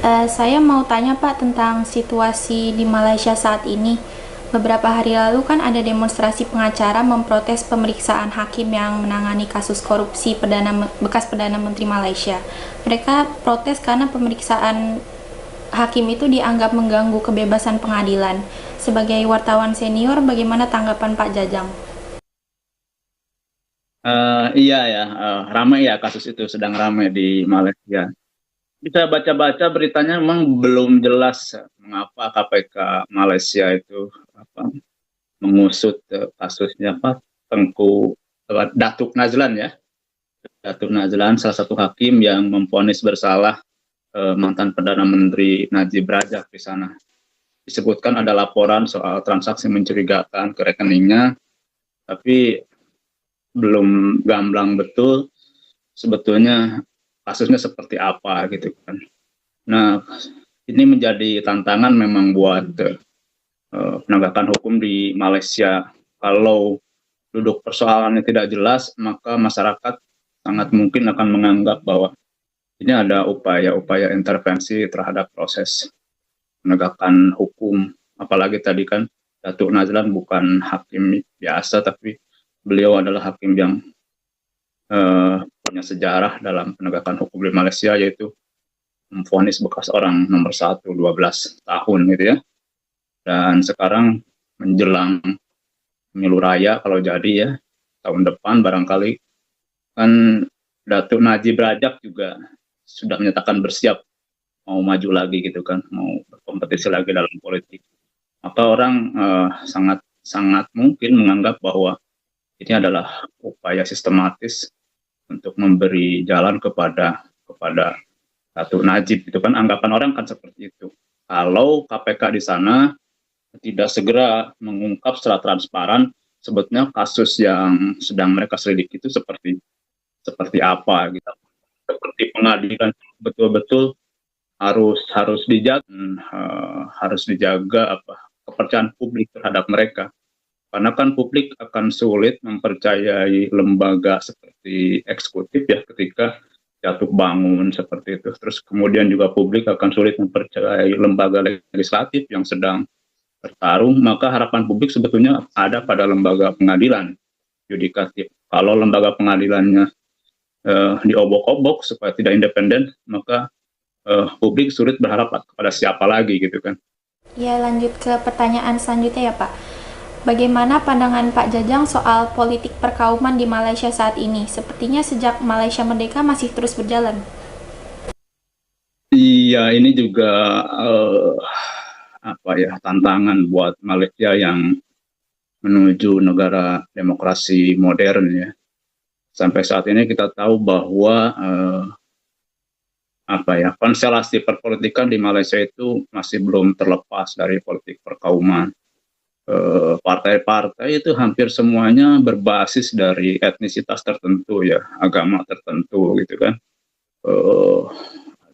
Saya mau tanya Pak tentang situasi di Malaysia saat ini. Beberapa hari lalu kan ada demonstrasi pengacara memprotes pemeriksaan hakim yang menangani kasus korupsi bekas Perdana Menteri Malaysia. Mereka protes karena pemeriksaan hakim itu dianggap mengganggu kebebasan pengadilan. Sebagai wartawan senior, bagaimana tanggapan Pak Jajang? Iya ya, ramai ya kasus itu sedang ramai di Malaysia. Bisa baca-baca beritanya memang belum jelas mengapa KPK Malaysia itu apa, mengusut kasusnya Tengku Datuk Nazlan ya. Datuk Nazlan salah satu hakim yang memvonis bersalah mantan Perdana Menteri Najib Razak di sana. Disebutkan ada laporan soal transaksi mencurigakan ke rekeningnya, tapi belum gamblang betul sebetulnya kasusnya seperti apa gitu kan. Nah, ini menjadi tantangan memang buat penegakan hukum di Malaysia. Kalau duduk persoalannya tidak jelas, maka masyarakat sangat mungkin akan menganggap bahwa ini ada upaya-upaya intervensi terhadap proses penegakan hukum. Apalagi tadi kan Datuk Nazlan bukan hakim biasa, tapi beliau adalah hakim yang punya sejarah dalam penegakan hukum di Malaysia, yaitu memvonis bekas orang nomor 1 12 tahun gitu ya. Dan sekarang menjelang pemilu raya kalau jadi ya tahun depan barangkali kan Datuk Najib Razak juga sudah menyatakan bersiap mau maju lagi gitu kan, mau berkompetisi lagi dalam politik. Maka orang sangat sangat mungkin menganggap bahwa ini adalah upaya sistematis untuk memberi jalan kepada Datuk Najib. Itu kan anggapan orang kan seperti itu. Kalau KPK di sana tidak segera mengungkap secara transparan sebetulnya kasus yang sedang mereka selidiki itu seperti apa gitu. Seperti pengadilan betul-betul harus dijaga, harus dijaga kepercayaan publik terhadap mereka. Karena kan publik akan sulit mempercayai lembaga seperti eksekutif ya ketika jatuh bangun seperti itu. Terus kemudian juga publik akan sulit mempercayai lembaga legislatif yang sedang bertarung. Maka harapan publik sebetulnya ada pada lembaga pengadilan yudikatif. Kalau lembaga pengadilannya diobok-obok supaya tidak independen, maka publik sulit berharap kepada siapa lagi gitu kan. Ya, lanjut ke pertanyaan selanjutnya ya Pak. Bagaimana pandangan Pak Jajang soal politik perkauman di Malaysia saat ini? Sepertinya sejak Malaysia merdeka masih terus berjalan. Iya, ini juga tantangan buat Malaysia yang menuju negara demokrasi modern ya. Sampai saat ini kita tahu bahwa konstelasi perpolitikan di Malaysia itu masih belum terlepas dari politik perkauman. Partai-partai itu hampir semuanya berbasis dari etnisitas tertentu ya, agama tertentu gitu kan.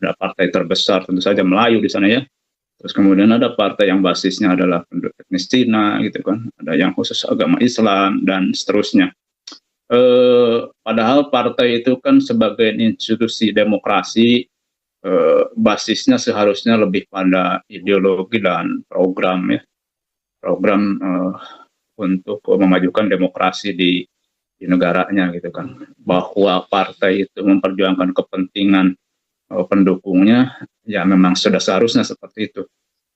Ada partai terbesar tentu saja Melayu di sana ya. Terus kemudian ada partai yang basisnya adalah penduduk etnis Cina gitu kan. Ada yang khusus agama Islam dan seterusnya. Padahal partai itu kan sebagai institusi demokrasi basisnya seharusnya lebih pada ideologi dan program ya. Program untuk memajukan demokrasi di negaranya gitu kan, bahwa partai itu memperjuangkan kepentingan pendukungnya ya memang sudah seharusnya seperti itu.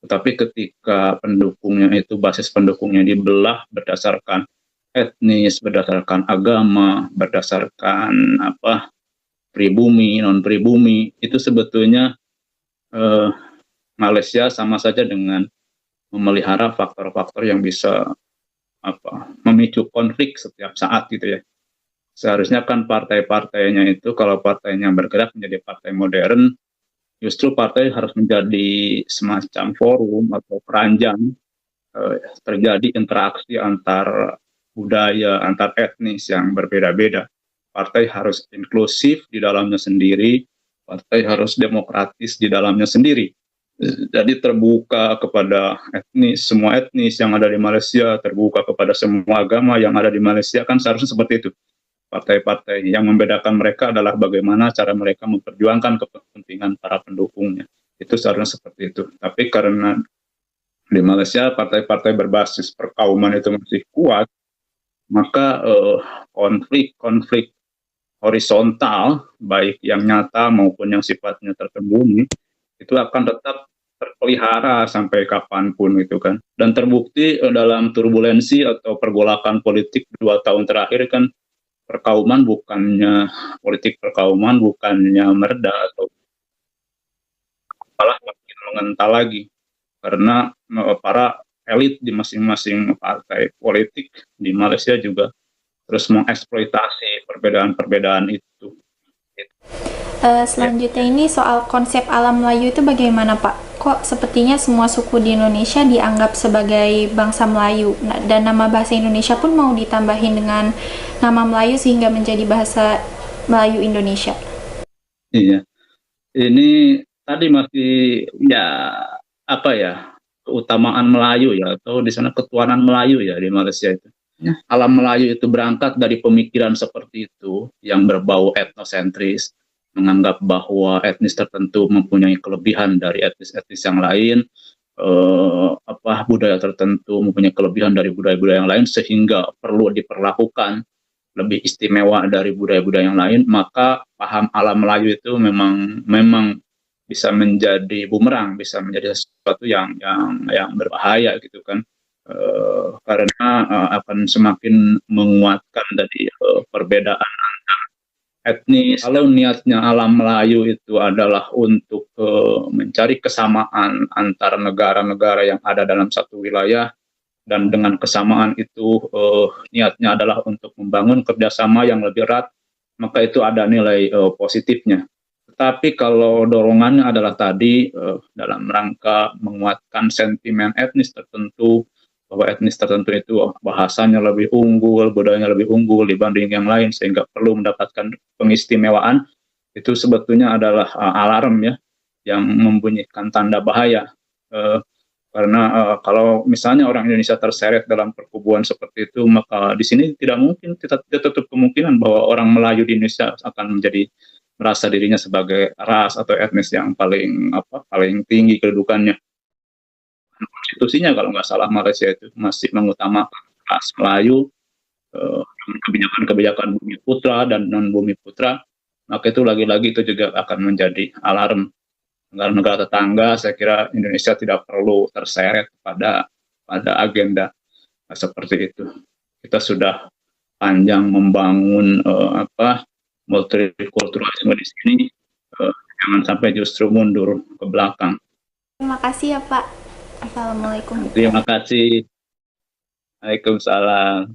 Tetapi ketika pendukungnya itu basis pendukungnya dibelah berdasarkan etnis, berdasarkan agama, berdasarkan pribumi, non pribumi, itu sebetulnya Malaysia sama saja dengan memelihara faktor-faktor yang bisa memicu konflik setiap saat gitu ya. Seharusnya kan partai-partainya itu kalau partainya bergerak menjadi partai modern, justru partai harus menjadi semacam forum atau keranjang terjadi interaksi antar budaya, antar etnis yang berbeda-beda. Partai harus inklusif di dalamnya sendiri, partai harus demokratis di dalamnya sendiri. Jadi terbuka kepada semua etnis yang ada di Malaysia, terbuka kepada semua agama yang ada di Malaysia, kan seharusnya seperti itu. Partai-partai yang membedakan mereka adalah bagaimana cara mereka memperjuangkan kepentingan para pendukungnya. Itu seharusnya seperti itu. Tapi karena di Malaysia partai-partai berbasis perkauman itu masih kuat, maka konflik-konflik horizontal, baik yang nyata maupun yang sifatnya tersembunyi, itu akan tetap terpelihara sampai kapanpun gitu kan. Dan terbukti dalam turbulensi atau pergolakan politik 2 tahun terakhir kan, politik perkauman bukannya mereda atau malah makin mengental lagi, karena para elit di masing-masing partai politik di Malaysia juga terus mengeksploitasi perbedaan-perbedaan itu. Selanjutnya ini soal konsep alam Melayu itu bagaimana Pak? Kok sepertinya semua suku di Indonesia dianggap sebagai bangsa Melayu, dan nama bahasa Indonesia pun mau ditambahin dengan nama Melayu sehingga menjadi bahasa Melayu Indonesia. Iya, ini tadi masih ya apa ya, keutamaan Melayu ya, atau di sana ketuhanan Melayu ya di Malaysia itu. Alam Melayu itu berangkat dari pemikiran seperti itu yang berbau etnosentris, menganggap bahwa etnis tertentu mempunyai kelebihan dari etnis-etnis yang lain, budaya tertentu mempunyai kelebihan dari budaya-budaya yang lain, sehingga perlu diperlakukan lebih istimewa dari budaya-budaya yang lain. Maka paham alam Melayu itu memang bisa menjadi bumerang, bisa menjadi sesuatu yang berbahaya gitu kan. Karena akan semakin menguatkan dari perbedaan etnis. Kalau niatnya alam Melayu itu adalah untuk mencari kesamaan antara negara-negara yang ada dalam satu wilayah, dan dengan kesamaan itu niatnya adalah untuk membangun kerjasama yang lebih erat, maka itu ada nilai positifnya. Tetapi kalau dorongannya adalah tadi dalam rangka menguatkan sentimen etnis tertentu, bahwa etnis tertentu itu bahasanya lebih unggul, budayanya lebih unggul dibanding yang lain, sehingga perlu mendapatkan pengistimewaan, itu sebetulnya adalah alarm ya, yang membunyikan tanda bahaya. Karena kalau misalnya orang Indonesia terseret dalam perkubuan seperti itu, maka di sini tidak mungkin, tidak tutup kemungkinan bahwa orang Melayu di Indonesia akan merasa dirinya sebagai ras atau etnis yang paling tinggi kedudukannya. Konstitusinya kalau nggak salah Malaysia itu masih mengutamakan ras Melayu, kebijakan-kebijakan Bumi Putra dan non Bumi Putra, maka itu lagi-lagi itu juga akan menjadi alarm. Negara-negara tetangga, saya kira Indonesia tidak perlu terseret pada agenda seperti itu. Kita sudah panjang membangun multikulturalisme di sini, jangan sampai justru mundur ke belakang. Terima kasih ya Pak. Assalamualaikum. Terima kasih. Waalaikumsalam.